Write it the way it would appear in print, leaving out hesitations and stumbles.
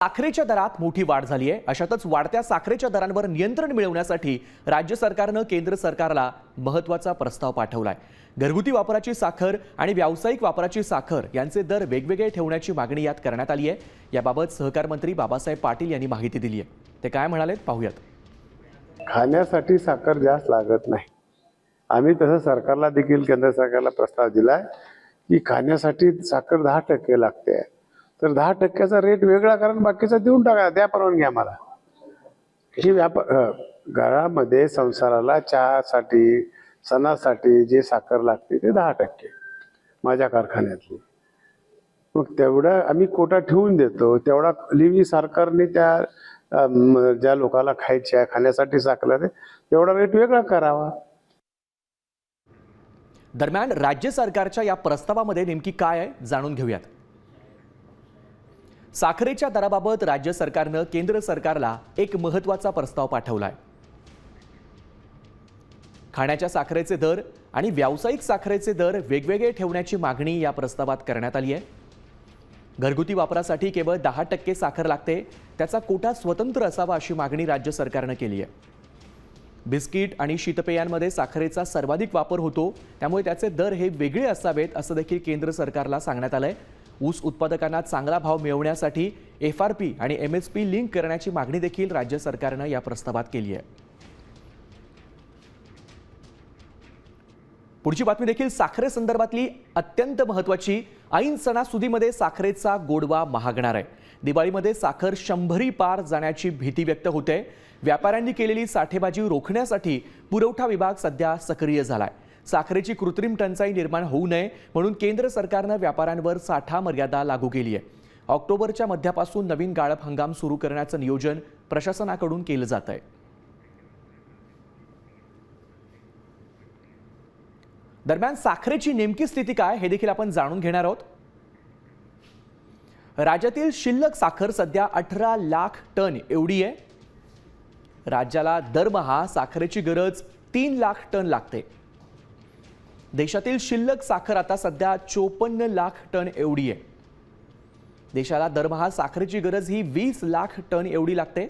साखरेच्या दरात मोठी वाढ झाली आहे। अशातच वाढत्या साखरेच्या दरांवर नियंत्रण मिळवण्यासाठी राज्य सरकारने केंद्र सरकारला महत्त्वाचा प्रस्ताव पाठवलाय। घरगुती वापराची साखर आणि व्यावसायिक वापराची साखर यांचे दर वेगवेगळे ठेवण्याची मागणी यात करण्यात आली आहे। याबाबत सहकार मंत्री बाबासाहेब पाटील यांनी माहिती दिली आहे। ते काय म्हणालेत पाहूयात। खाण्यासाठी साखर जास्त लागत नाही। आम्ही तसं सरकारला देखील केंद्र सरकारला प्रस्ताव दिलाय की खाण्यासाठी साखर 10% लागते, तर 10%चा रेट वेगळा कारण बाकीचा देऊन टाका, द्या परवानगी आम्हाला। ही घरामध्ये संसाराला चहासाठी सणासाठी जे साखर लागते ते 10% माझ्या कारखान्यातली, मग तेवढं आम्ही कोटा ठेवून देतो। तेवढा लिव्ही सरकारने त्या ज्या लोकांना खायच्या खाण्यासाठी साखर आहे तेवढा रेट वेगळा करावा। दरम्यान राज्य सरकारच्या या प्रस्तावामध्ये नेमकी काय आहे जाणून घेऊयात। साखरेच्या दराबाबत राज्य सरकारने केंद्र सरकारला एक महत्त्वाचा प्रस्ताव पाठवलाय। खाण्याच्या साखरेचे दर आणि व्यावसायिक साखरेचे दर वेगवेगळे ठेवण्याची मागणी या प्रस्तावात करण्यात आली आहे। घरगुती वापरासाठी केवळ 10% साखर लागते, त्याचा कोटा स्वतंत्र असावा अशी मागणी राज्य सरकारने केली आहे। बिस्किट आणि शीतपेयांमध्ये साखरेचा सर्वाधिक वापर होतो, त्यामुळे त्याचे दर हे वेगळे असावेत असं देखील केंद्र सरकारला सांगण्यात आलंय। ऊस उत्पादकांना चांगला भाव मिळवण्यासाठी FRP आणि MSP लिंक करण्याची मागणी देखील राज्य सरकारने या प्रस्तावात केली आहे। पुढची बातमी देखील साखरेसंदर्भातली अत्यंत महत्त्वाची। ऐन सणासुदीमध्ये साखरेचा गोडवा महागणार आहे। दिवाळीमध्ये साखर 100 पार जाण्याची भीती व्यक्त होते। व्यापाऱ्यांनी केलेली साठेबाजी रोखण्यासाठी पुरवठा विभाग सध्या सक्रिय झालाय। साखरेची कृत्रिम टंचाई निर्माण होऊ नये म्हणून केंद्र सरकारने व्यापाऱ्यांवर साठा मर्यादा लागू केली आहे। ऑक्टोबरच्या मध्यापासून नवीन गाळप हंगाम सुरू करण्याचं नियोजन प्रशासनाकडून केलं जात आहे। दरम्यान साखरेची नेमकी स्थिती काय हे देखील आपण जाणून घेणार आहोत। राज्यातील शिल्लक साखर सध्या 18 लाख टन एवढी आहे। राज्याला दरमहा साखरेची गरज 3 लाख टन लागते। देशातील शिल्लक साखर आता सध्या 54 लाख टन एवढी आहे। देशाला दरमहा साखरेची गरज ही 20 लाख टन एवढी लागते।